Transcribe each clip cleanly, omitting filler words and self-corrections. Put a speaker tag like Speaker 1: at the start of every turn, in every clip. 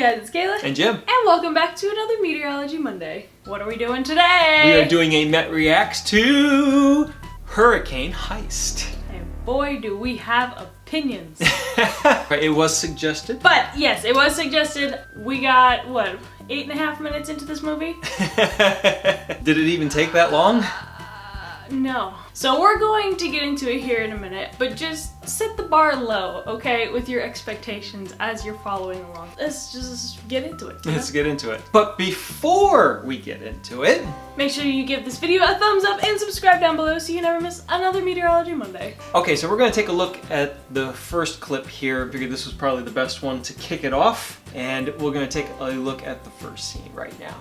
Speaker 1: guys? It's Kayla.
Speaker 2: And Jim.
Speaker 1: And welcome back to another Meteorology Monday. What are we doing today?
Speaker 2: We are doing a Met Reacts to Hurricane Heist.
Speaker 1: And boy, do we have opinions.
Speaker 2: It was suggested.
Speaker 1: But yes, it was suggested. We got, what, 8.5 minutes into this movie?
Speaker 2: Did it even take that long?
Speaker 1: No. So we're going to get into it here in a minute, but just set the bar low, okay, with your expectations as you're following along. Let's just get into it.
Speaker 2: Let's get into it. But before we get into it,
Speaker 1: make sure you give this video a thumbs up and subscribe down below so you never miss another Meteorology Monday.
Speaker 2: Okay, so we're going to take a look at the first clip here. I figured this was probably the best one to kick it off, and we're going to take a look at the first scene right now.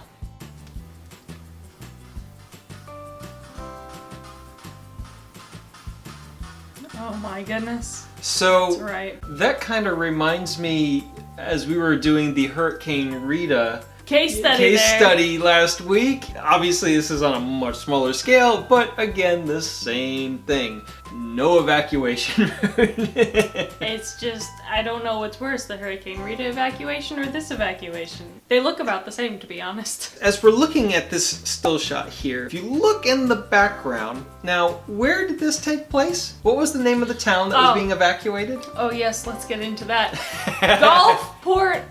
Speaker 1: Oh my goodness.
Speaker 2: So
Speaker 1: that's right.
Speaker 2: That kind of reminds me, as we were doing the Hurricane Rita
Speaker 1: case study
Speaker 2: last week. Obviously this is on a much smaller scale, but again, the same thing. No evacuation.
Speaker 1: It's just, I don't know what's worse, the Hurricane Rita evacuation or this evacuation. They look about the same, to be honest.
Speaker 2: As we're looking at this still shot here, if you look in the background, now where did this take place? What was the name of the town that was being evacuated?
Speaker 1: Oh yes, let's get into that. Gulfport,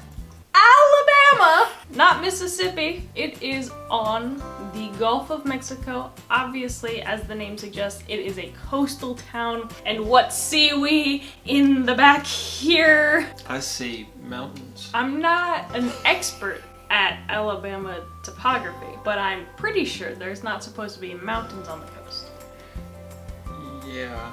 Speaker 1: Alabama, not Mississippi. It is on the Gulf of Mexico. Obviously, as the name suggests, it is a coastal town. And what see we in the back here?
Speaker 2: I see mountains.
Speaker 1: I'm not an expert at Alabama topography, but I'm pretty sure there's not supposed to be mountains on the coast.
Speaker 2: Yeah,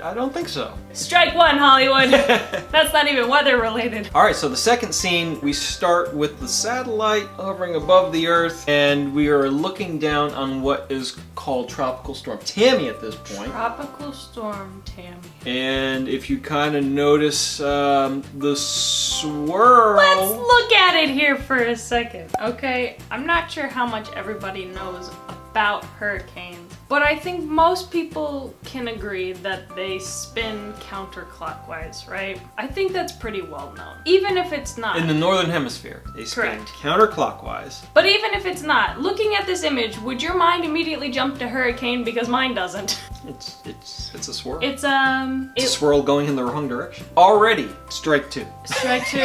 Speaker 2: I don't think so.
Speaker 1: Strike one, Hollywood! That's not even weather related.
Speaker 2: Alright, so the second scene, we start with the satellite hovering above the Earth, and we are looking down on what is called Tropical Storm Tammy at this point.
Speaker 1: Tropical Storm Tammy.
Speaker 2: And if you kind of notice the swirl...
Speaker 1: Let's look at it here for a second, okay? I'm not sure how much everybody knows about hurricanes, but I think most people can agree that they spin counterclockwise, right? I think that's pretty well known. Even if it's not.
Speaker 2: In the Northern Hemisphere, they spin counterclockwise.
Speaker 1: But even if it's not, looking at this image, would your mind immediately jump to hurricane? Because mine doesn't.
Speaker 2: It's a swirl.
Speaker 1: It's a
Speaker 2: swirl going in the wrong direction. Already, strike two.
Speaker 1: Strike two.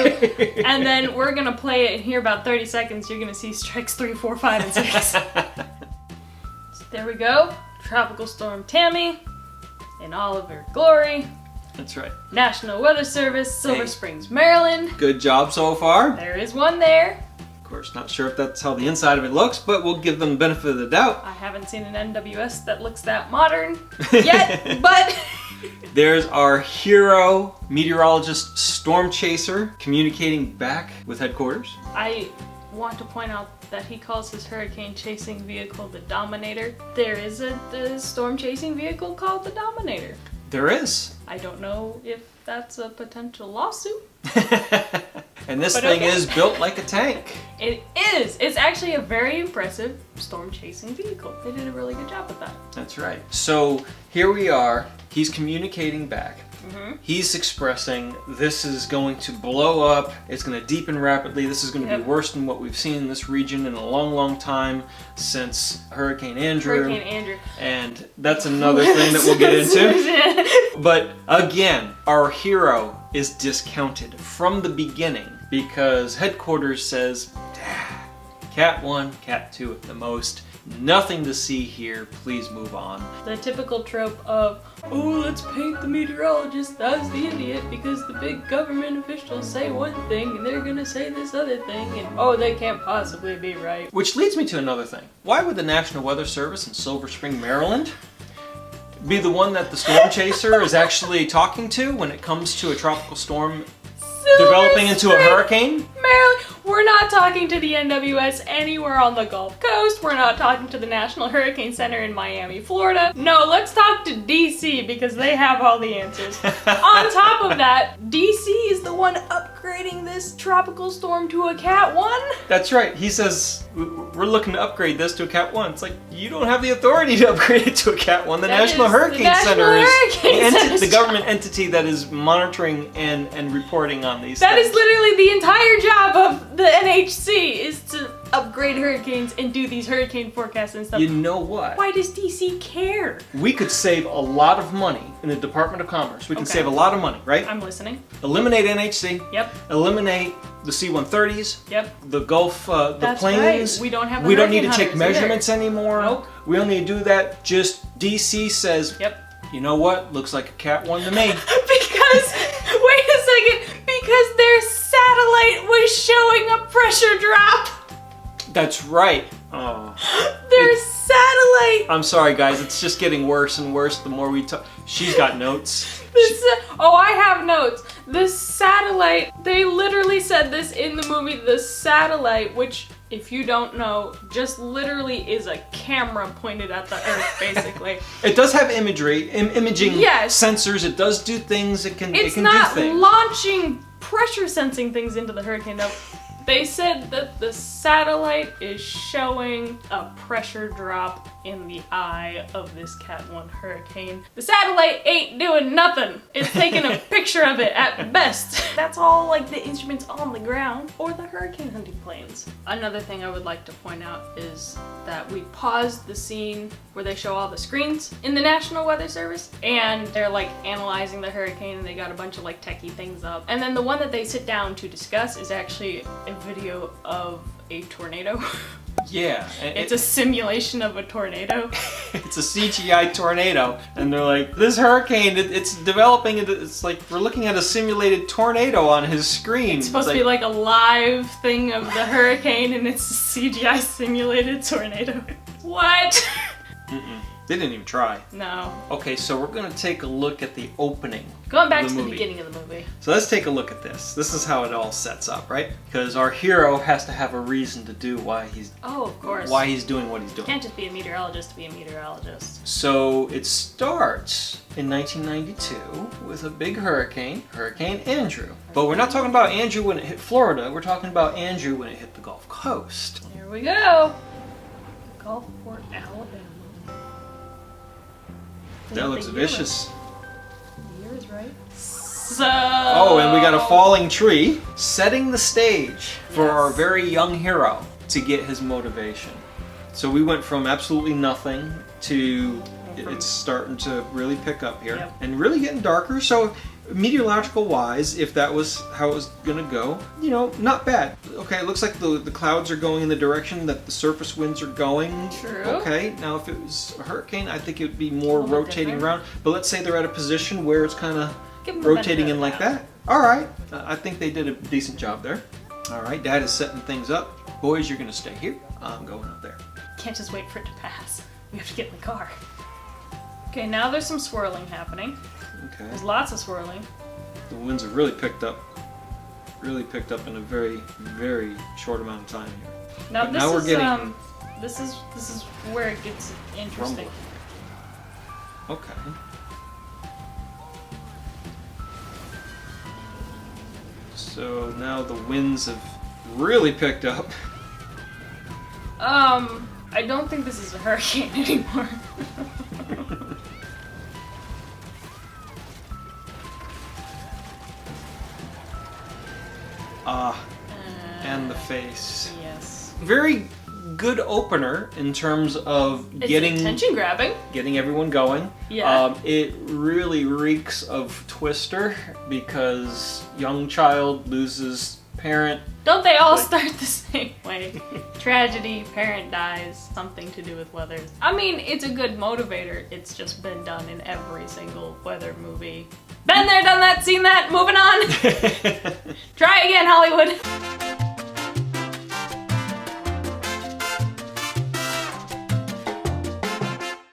Speaker 1: And then we're gonna play it in here about 30 seconds. You're gonna see strikes 3, 4, 5, and 6. There we go. Tropical Storm Tammy in all of her glory.
Speaker 2: That's right.
Speaker 1: National Weather Service, Silver Springs, Maryland.
Speaker 2: Good job so far.
Speaker 1: There is one there.
Speaker 2: Of course, not sure if that's how the inside of it looks, but we'll give them the benefit of the doubt.
Speaker 1: I haven't seen an NWS that looks that modern yet, but...
Speaker 2: There's our hero meteorologist storm chaser communicating back with headquarters.
Speaker 1: I want to point out that he calls his hurricane chasing vehicle the Dominator. There is a storm chasing vehicle called the Dominator.
Speaker 2: There is.
Speaker 1: I don't know if that's a potential lawsuit.
Speaker 2: And this thing is built like a tank.
Speaker 1: It is. It's actually a very impressive storm chasing vehicle. They did a really good job with that.
Speaker 2: That's right. So here we are. He's communicating back. He's expressing this is going to blow up, it's going to deepen rapidly, this is going to be worse than what we've seen in this region in a long, long time since Hurricane Andrew.
Speaker 1: Hurricane Andrew.
Speaker 2: And that's another thing that we'll get into. But again, our hero is discounted from the beginning because headquarters says, Cat 1, Cat 2 at the most. Nothing to see here, please move on.
Speaker 1: The typical trope of, oh, let's paint the meteorologist as the idiot because the big government officials say one thing and they're gonna say this other thing and oh, they can't possibly be right.
Speaker 2: Which leads me to another thing. Why would the National Weather Service in Silver Spring, Maryland be the one that the storm chaser is actually talking to when it comes to a tropical storm developing into a hurricane?
Speaker 1: Maryland, we're not talking to the NWS anywhere on the Gulf Coast. We're not talking to the National Hurricane Center in Miami, Florida. No, let's talk to DC because they have all the answers. On top of that, DC is the one up upgrading this tropical storm to a Cat 1?
Speaker 2: That's right. He says, we're looking to upgrade this to a Cat 1. It's like, you don't have the authority to upgrade it to a Cat 1. The National Hurricane Center is the government entity that is monitoring and reporting on these
Speaker 1: That
Speaker 2: things.
Speaker 1: is literally the entire job of the NHC, is to upgrade hurricanes and do these hurricane forecasts and stuff.
Speaker 2: You know what?
Speaker 1: Why does DC care?
Speaker 2: We could save a lot of money in the Department of Commerce. We can
Speaker 1: Okay.
Speaker 2: save a lot of money, right?
Speaker 1: I'm listening.
Speaker 2: Eliminate NHC.
Speaker 1: Yep.
Speaker 2: Eliminate the C-130s.
Speaker 1: Yep.
Speaker 2: The Gulf, the
Speaker 1: That's
Speaker 2: planes.
Speaker 1: right. We don't have the
Speaker 2: We don't need to
Speaker 1: hurricane
Speaker 2: take
Speaker 1: hunters either.
Speaker 2: measurements anymore.
Speaker 1: Nope.
Speaker 2: We don't need to do that. Just DC says,
Speaker 1: Yep.
Speaker 2: you know what? Looks like a Cat 1 to me.
Speaker 1: Because, wait a second, because their satellite was showing a pressure drop.
Speaker 2: That's right. Oh.
Speaker 1: Their satellite.
Speaker 2: I'm sorry, guys. It's just getting worse and worse the more we talk. She's got notes.
Speaker 1: Oh, I have notes. The satellite, they literally said this in the movie, the satellite, which, if you don't know, just literally is a camera pointed at the Earth, basically.
Speaker 2: It does have imagery, imaging
Speaker 1: Yes.
Speaker 2: sensors. It does do things. It can
Speaker 1: It's
Speaker 2: do
Speaker 1: not
Speaker 2: things.
Speaker 1: launching pressure sensing things into the hurricane, though. They said that the satellite is showing a pressure drop in the eye of this Cat 1 hurricane. The satellite ain't doing nothing. It's taking a picture of it at best. That's all like the instruments on the ground or the hurricane hunting planes. Another thing I would like to point out is that we paused the scene where they show all the screens in the National Weather Service, and they're like analyzing the hurricane, and they got a bunch of like techie things up. And then the one that they sit down to discuss is actually a video of a tornado.
Speaker 2: Yeah.
Speaker 1: It's a simulation of a tornado.
Speaker 2: It's a CGI tornado, and they're like, this hurricane, it's developing, it's like, we're looking at a simulated tornado on his screen.
Speaker 1: It's supposed to be like a live thing of the hurricane, and it's a CGI simulated tornado. What?
Speaker 2: They didn't even try.
Speaker 1: No.
Speaker 2: Okay, so we're gonna take a look at the opening.
Speaker 1: Going back
Speaker 2: of
Speaker 1: to the
Speaker 2: movie.
Speaker 1: beginning of the movie.
Speaker 2: So let's take a look at this. This is how it all sets up, right? Because our hero has to have a reason to do why he's doing what he's doing.
Speaker 1: Can't just be a meteorologist to be a meteorologist.
Speaker 2: So it starts in 1992 with a big hurricane, Hurricane Andrew. But we're not talking about Andrew when it hit Florida. We're talking about Andrew when it hit the Gulf Coast.
Speaker 1: Here we go. Gulfport, Alabama.
Speaker 2: That looks vicious.
Speaker 1: The year is right. So.
Speaker 2: Oh, and we got a falling tree, setting the stage for our very young hero to get his motivation. So we went from absolutely nothing to it's starting to really pick up here,
Speaker 1: Yep.
Speaker 2: and really getting darker. So meteorological wise, if that was how it was gonna go, you know, not bad. Okay, it looks like the clouds are going in the direction that the surface winds are going.
Speaker 1: True.
Speaker 2: Okay, now if it was a hurricane, I think it would be more
Speaker 1: A little
Speaker 2: rotating
Speaker 1: different.
Speaker 2: around. But let's say they're at a position where it's kind of
Speaker 1: Give 'em the
Speaker 2: rotating
Speaker 1: benefit
Speaker 2: in
Speaker 1: of
Speaker 2: like
Speaker 1: the doubt.
Speaker 2: that. All right, I think they did a decent job there. All right, Dad is setting things up. Boys, you're gonna stay here. I'm going up there.
Speaker 1: Can't just wait for it to pass. We have to get in the car. Okay, now there's some swirling happening.
Speaker 2: Okay.
Speaker 1: There's lots of swirling.
Speaker 2: The winds have really picked up. Really picked up in a very, very short amount of time here.
Speaker 1: Now
Speaker 2: But
Speaker 1: this
Speaker 2: now we're
Speaker 1: is
Speaker 2: getting
Speaker 1: this is where it gets interesting.
Speaker 2: rumbling. Okay. So now the winds have really picked up.
Speaker 1: I don't think this is a hurricane anymore.
Speaker 2: And the face.
Speaker 1: Yes.
Speaker 2: Very good opener in terms of
Speaker 1: It's
Speaker 2: getting
Speaker 1: attention grabbing.
Speaker 2: getting everyone going.
Speaker 1: Yeah.
Speaker 2: It really reeks of Twister because young child loses parent.
Speaker 1: Don't they all start the same way? Tragedy, parent dies, something to do with weather. I mean, it's a good motivator. It's just been done in every single weather movie. Been there, done that, seen that, moving on. Try again, Hollywood.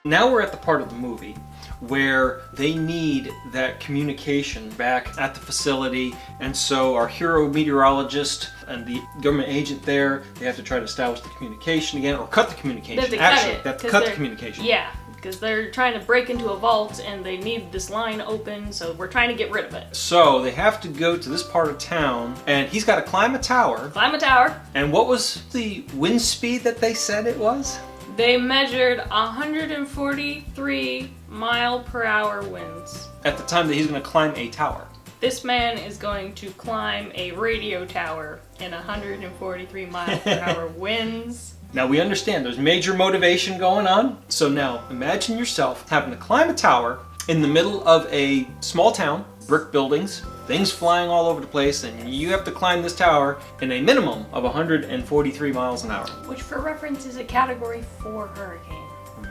Speaker 2: Now we're at the part of the movie where they need that communication back at the facility, and so our hero meteorologist and the government agent there, they have to try to establish the communication again, or cut the communication.
Speaker 1: They have to cut
Speaker 2: Actually,
Speaker 1: it,
Speaker 2: they have to
Speaker 1: 'cause
Speaker 2: cut the
Speaker 1: they're-
Speaker 2: communication.
Speaker 1: Yeah, because they're trying to break into a vault and they need this line open, so we're trying to get rid of it.
Speaker 2: So they have to go to this part of town, and he's got to climb a tower.
Speaker 1: Climb a tower.
Speaker 2: And what was the wind speed that they said it was?
Speaker 1: They measured 143 mile per hour winds.
Speaker 2: At the time that he's going to climb a tower.
Speaker 1: This man is going to climb a radio tower in 143 mile per hour winds.
Speaker 2: Now we understand there's major motivation going on. So now imagine yourself having to climb a tower in the middle of a small town, brick buildings, things flying all over the place, and you have to climb this tower in a minimum of 143 miles an hour.
Speaker 1: Which for reference is a category 4 hurricane.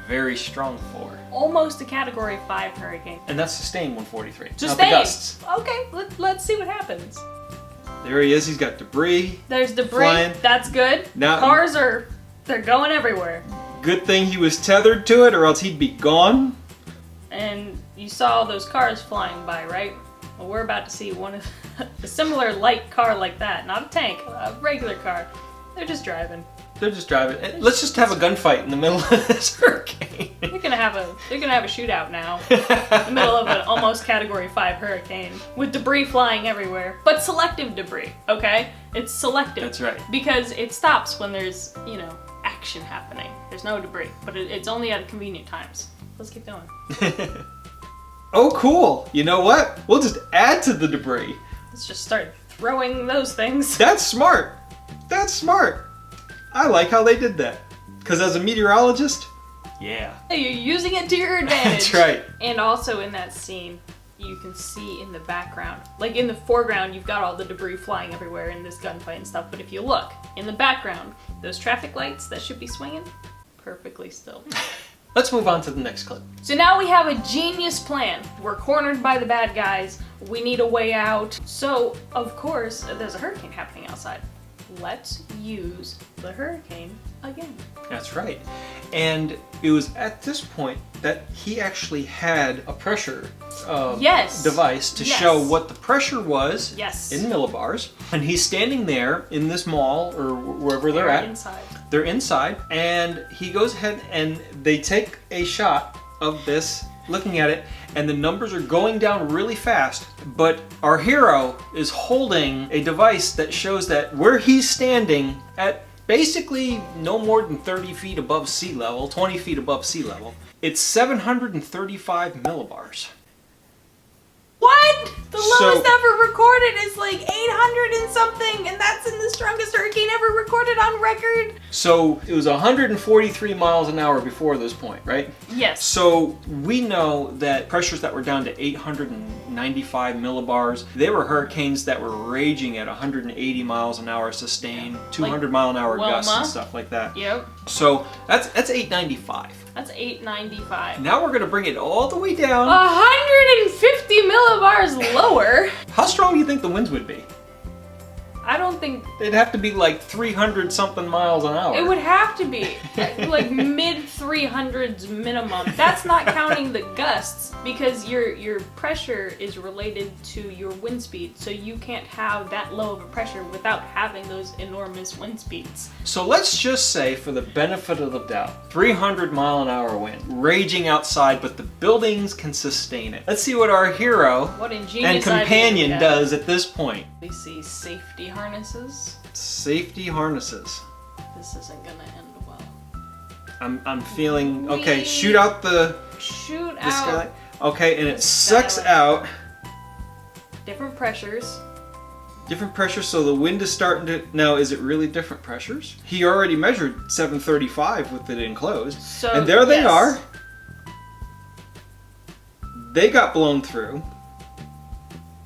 Speaker 2: Very strong 4.
Speaker 1: Almost a category 5 hurricane.
Speaker 2: And that's sustained 143.
Speaker 1: Sustained.
Speaker 2: Not the gusts.
Speaker 1: Okay, let's see what happens.
Speaker 2: There he is, he's got debris.
Speaker 1: There's debris,
Speaker 2: flying.
Speaker 1: That's good.
Speaker 2: Now,
Speaker 1: Cars they're going everywhere.
Speaker 2: Good thing he was tethered to it or else he'd be gone.
Speaker 1: And you saw those cars flying by, right? Well, we're about to see one of a similar light car like that. Not a tank, a regular car. They're just driving.
Speaker 2: They're just driving. Let's just have a gunfight in the middle of this hurricane.
Speaker 1: They're gonna have a shootout now. In the middle of an almost category 5 hurricane. With debris flying everywhere. But selective debris, okay? It's selective.
Speaker 2: That's right.
Speaker 1: Because it stops when there's, action happening. There's no debris. But it's only at convenient times. Let's keep going.
Speaker 2: Oh, cool. You know what? We'll just add to the debris.
Speaker 1: Let's just start throwing those things.
Speaker 2: That's smart. That's smart. I like how they did that. Because as a meteorologist, yeah.
Speaker 1: You're using it to your advantage.
Speaker 2: That's right.
Speaker 1: And also in that scene, you can see in the background, like in the foreground, you've got all the debris flying everywhere in this gunfight and stuff. But if you look in the background, those traffic lights that should be swinging, perfectly still.
Speaker 2: Let's move on to the next clip.
Speaker 1: So now we have a genius plan. We're cornered by the bad guys. We need a way out. So, of course, there's a hurricane happening outside. Let's use the hurricane again.
Speaker 2: That's right. And it was at this point that he actually had a pressure device to show what the pressure was in millibars. And he's standing there in this mall or wherever they're at.
Speaker 1: Inside.
Speaker 2: They're inside, and he goes ahead and they take a shot of this, looking at it, and the numbers are going down really fast, but our hero is holding a device that shows that where he's standing at basically no more than 30 feet above sea level, 20 feet above sea level, it's 735 millibars.
Speaker 1: What? The lowest ever recorded is like 800 and something, and that's in the strongest hurricane ever recorded on record.
Speaker 2: So it was 143 miles an hour before this point, right?
Speaker 1: Yes.
Speaker 2: So we know that pressures that were down to 895 millibars, they were hurricanes that were raging at 180 miles an hour sustained, 200 mile an hour gusts and stuff like that.
Speaker 1: Yep.
Speaker 2: So that's 895.
Speaker 1: That's 895.
Speaker 2: Now we're going to bring it all the way down.
Speaker 1: 150 millibars lower.
Speaker 2: How strong do you think the winds would be?
Speaker 1: I don't think...
Speaker 2: It'd have to be like 300 something miles an hour.
Speaker 1: It would have to be. Like mid 300s minimum. That's not counting the gusts, because your pressure is related to your wind speed. So you can't have that low of a pressure without having those enormous wind speeds.
Speaker 2: So let's just say, for the benefit of the doubt, 300 mile an hour wind, raging outside, but the buildings can sustain it. Let's see what our hero and companion does at this point.
Speaker 1: We see safety harnesses.
Speaker 2: Safety harnesses.
Speaker 1: This isn't gonna end well.
Speaker 2: I'm feeling okay. Shoot out the sky. Okay, and it sucks out
Speaker 1: different pressures.
Speaker 2: Different pressures, so the wind is starting to... Now, is it really different pressures? He already measured 735 with it enclosed.
Speaker 1: So,
Speaker 2: and there they are. They got blown through.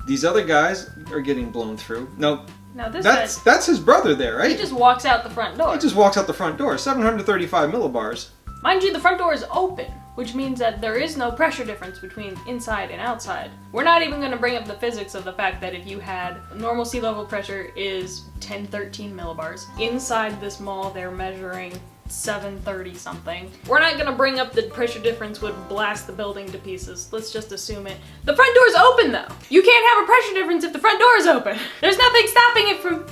Speaker 2: These other guys are getting blown through. No, that's his brother there, right?
Speaker 1: He just walks out the front door.
Speaker 2: He just walks out the front door. 735 millibars.
Speaker 1: Mind you, the front door is open, which means that there is no pressure difference between inside and outside. We're not even going to bring up the physics of the fact that if you had normal sea level pressure is 1013 millibars. Inside this mall, they're measuring 730 something. We're not going to bring up the pressure difference would blast the building to pieces. Let's just assume it. The front door's open though. You can't have a pressure difference if the front door is open. There's nothing stopping it from...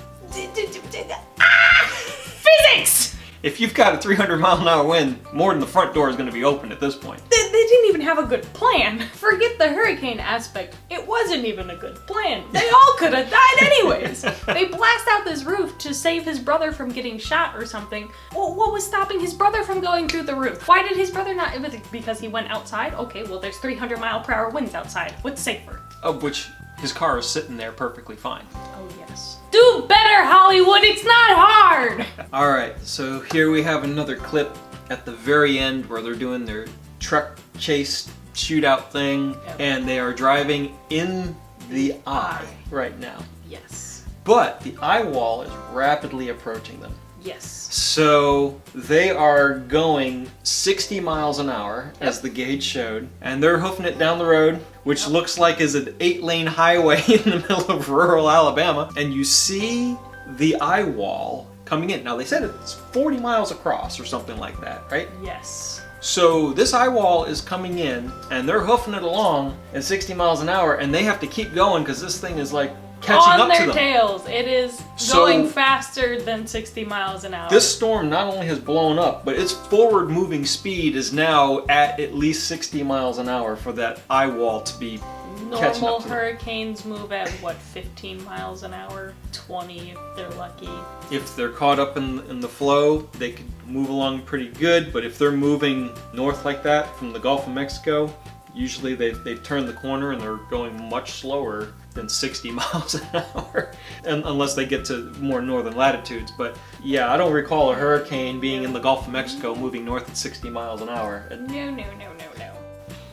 Speaker 1: Physics!
Speaker 2: If you've got a 300-mile-an-hour wind, more than the front door is going to be open at this point.
Speaker 1: They didn't even have a good plan. Forget the hurricane aspect. It wasn't even a good plan. They all could have died anyways. They blast out this roof to save his brother from getting shot or something. Well, what was stopping his brother from going through the roof? Why did his brother not? Because he went outside? Okay, well there's 300-mile-per-hour winds outside. What's safer?
Speaker 2: Of which his car is sitting there perfectly fine.
Speaker 1: Oh yes. Do better, Hollywood! It's not hard!
Speaker 2: Alright, so here we have another clip at the very end where they're doing their truck chase shootout thing, and they are driving in the eye right now.
Speaker 1: Yes.
Speaker 2: But the eye wall is rapidly approaching them.
Speaker 1: Yes.
Speaker 2: So they are going 60 miles an hour, as the gauge showed, and they're hoofing it down the road, which looks like is an 8-lane highway in the middle of rural Alabama. And you see the eye wall coming in. Now they said it's 40 miles across or something like that, right?
Speaker 1: Yes.
Speaker 2: So this eye wall is coming in, and they're hoofing it along at 60 miles an hour, and they have to keep going because this thing is like catching up to them.
Speaker 1: On their tails. It is going faster than 60 miles an hour.
Speaker 2: This storm not only has blown up, but its forward moving speed is now at least 60 miles an hour for that eye wall to be catching
Speaker 1: Normal
Speaker 2: up to them.
Speaker 1: hurricanes move at what, 15 miles an hour? 20 if they're lucky.
Speaker 2: If they're caught up in the flow, they could move along pretty good, but if they're moving north like that from the Gulf of Mexico, usually they've turned the corner and they're going much slower than 60 miles an hour, unless they get to more northern latitudes. But yeah, I don't recall a hurricane being in the Gulf of Mexico moving north at 60 miles an hour.
Speaker 1: No.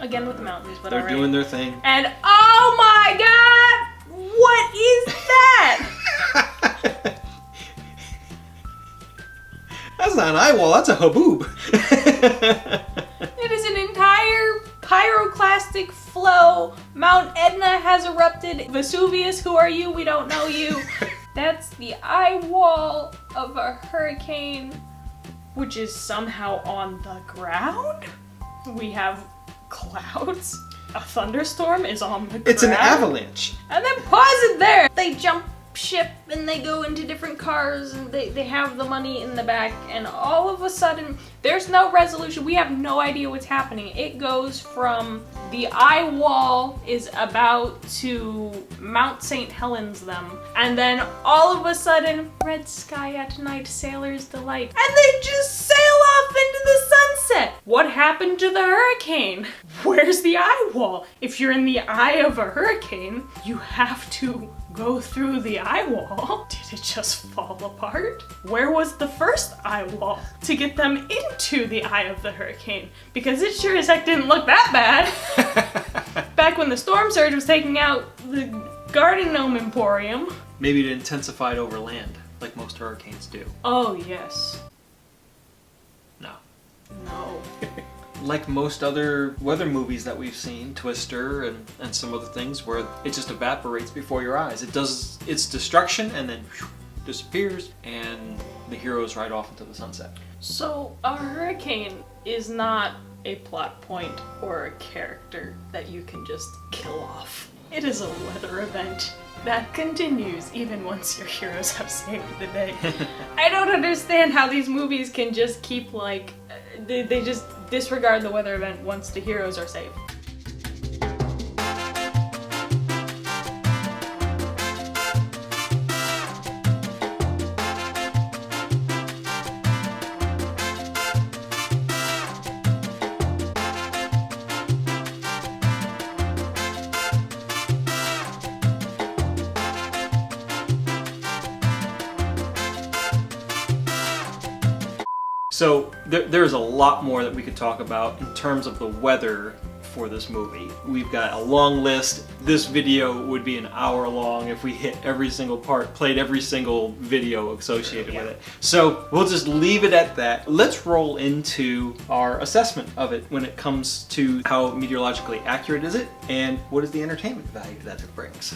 Speaker 1: Again with the mountains, but
Speaker 2: They're doing their thing.
Speaker 1: And oh my god! What is that?
Speaker 2: That's not an eye wall, that's a haboob.
Speaker 1: It is an entire pyroclastic flow. Mount Etna has erupted. Vesuvius, who are you? We don't know you. That's the eye wall of a hurricane, which is somehow on the ground. We have clouds. A thunderstorm is on the ground.
Speaker 2: It's an avalanche.
Speaker 1: And then pause it there. They jump ship and they go into different cars and they have the money in the back, and all of a sudden there's no resolution. We have no idea what's happening. It goes from the eye wall is about to Mount St. Helens them, and then all of a sudden red sky at night, sailor's delight, and they just sail off into the sunset. What happened to the hurricane? Where's the eye wall? If you're in the eye of a hurricane, you have to go through the eye wall. Did it just fall apart? Where was the first eye wall to get them into the eye of the hurricane? Because it sure as heck didn't look that bad. Back when the storm surge was taking out the Garden Gnome Emporium.
Speaker 2: Maybe it intensified over land, like most hurricanes do.
Speaker 1: Oh yes.
Speaker 2: No.
Speaker 1: No.
Speaker 2: Like most other weather movies that we've seen, Twister and some other things, where it just evaporates before your eyes. It does its destruction and then disappears, and the heroes ride off into the sunset.
Speaker 1: So a hurricane is not a plot point or a character that you can just kill off. It is a weather event that continues even once your heroes have saved the day. I don't understand how these movies can just keep like, they just disregard the weather event once the heroes are saved.
Speaker 2: So there's a lot more that we could talk about in terms of the weather for this movie. We've got a long list. This video would be an hour long if we hit every single part, played every single video associated with it. So we'll just leave it at that. Let's roll into our assessment of it when it comes to how meteorologically accurate is it, and what is the entertainment value that it brings.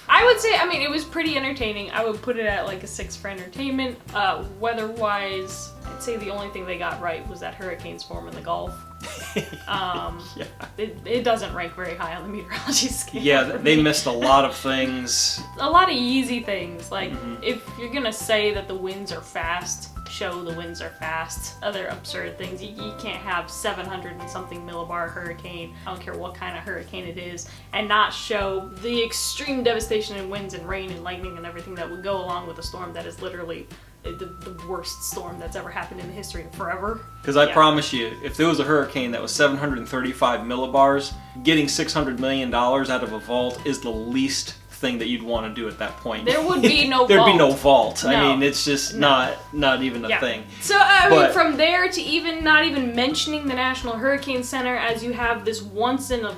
Speaker 1: I I would say, I mean, it was pretty entertaining. I would put it at like a 6 for entertainment. Weather-wise, I'd say the only thing they got right was that hurricanes form in the Gulf.
Speaker 2: Yeah.
Speaker 1: It doesn't rank very high on the meteorology scale.
Speaker 2: Yeah, they missed a lot of things.
Speaker 1: A lot of easy things. Like, if you're gonna say that the winds are fast, show the winds are fast. Other absurd things. You can't have 700 and something millibar hurricane, I don't care what kind of hurricane it is, and not show the extreme devastation in winds and rain and lightning and everything that would go along with a storm that is literally the worst storm that's ever happened in the history of forever.
Speaker 2: Because I promise you, if there was a hurricane that was 735 millibars, getting $600 million out of a vault is the least thing that you'd want to do at that point.
Speaker 1: There would be no
Speaker 2: There'd
Speaker 1: vault.
Speaker 2: be no vault.
Speaker 1: No.
Speaker 2: I mean, it's just not even a thing.
Speaker 1: So, I mean, from there to even not even mentioning the National Hurricane Center, as you have this once in a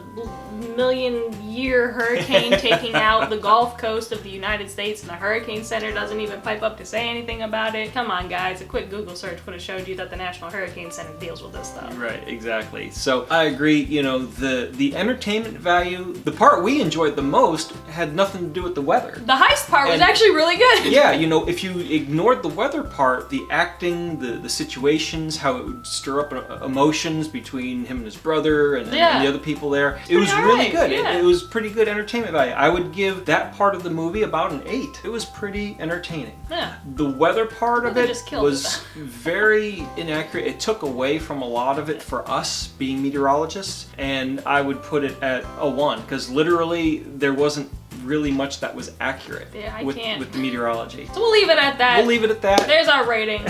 Speaker 1: million year hurricane taking out the Gulf Coast of the United States, and the Hurricane Center doesn't even pipe up to say anything about it. Come on, guys, a quick Google search would have showed you that the National Hurricane Center deals with this stuff.
Speaker 2: Right, exactly. So I agree, you know, the entertainment value, the part we enjoyed the most had nothing to do with the weather.
Speaker 1: The heist part was actually really good.
Speaker 2: Yeah, you know, if you ignored the weather part, the acting, the situations, how it would stir up emotions between him and his brother and the other people there, it was really good.
Speaker 1: Yeah.
Speaker 2: It was pretty good entertainment value. I would give that part of the movie about an 8. It was pretty entertaining.
Speaker 1: Yeah.
Speaker 2: The weather part of it was
Speaker 1: it.
Speaker 2: very inaccurate. It took away from a lot of it for us being meteorologists, and I would put it at a 1 because literally there wasn't really much that was accurate with the meteorology.
Speaker 1: So we'll leave it at that.
Speaker 2: We'll leave it at that.
Speaker 1: There's our rating.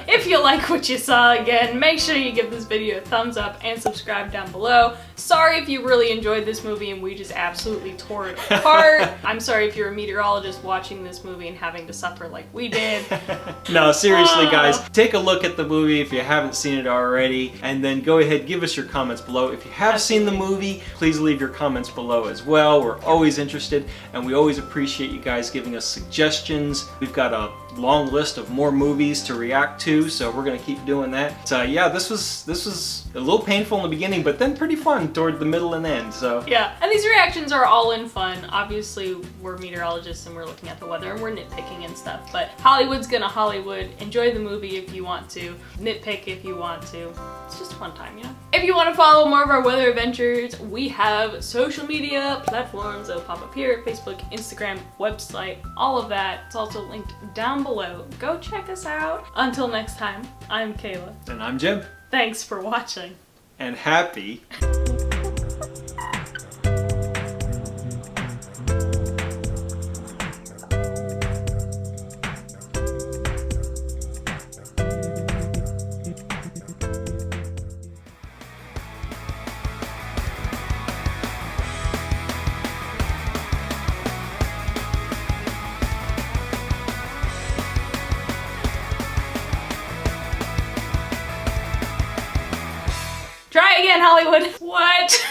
Speaker 1: If you like what you saw, again, make sure you give this video a thumbs up and subscribe down below. Sorry if you really enjoyed this movie and we just absolutely tore it apart. I'm sorry if you're a meteorologist watching this movie and having to suffer like we did.
Speaker 2: No, seriously, guys, take a look at the movie if you haven't seen it already, and then go ahead, give us your comments below. If you have seen the movie, please leave your comments below as well. We're always interested, and we always appreciate you guys giving us suggestions. We've got a long list of more movies to react to, so we're gonna keep doing that. So yeah, this was a little painful in the beginning, but then pretty fun toward the middle and end. So
Speaker 1: yeah, and these reactions are all in fun. Obviously, we're meteorologists and we're looking at the weather and we're nitpicking and stuff, but Hollywood's gonna Hollywood. Enjoy the movie if you want to, nitpick if you want to. It's just a fun time, you know? If you want to follow more of our weather adventures, we have social media platforms. They'll pop up here: Facebook, Instagram, website, all of that. It's also linked down below. Go check us out. Until next time, I'm Kayla.
Speaker 2: And I'm Jim.
Speaker 1: Thanks for watching.
Speaker 2: And happy.
Speaker 1: Try again, Hollywood. What?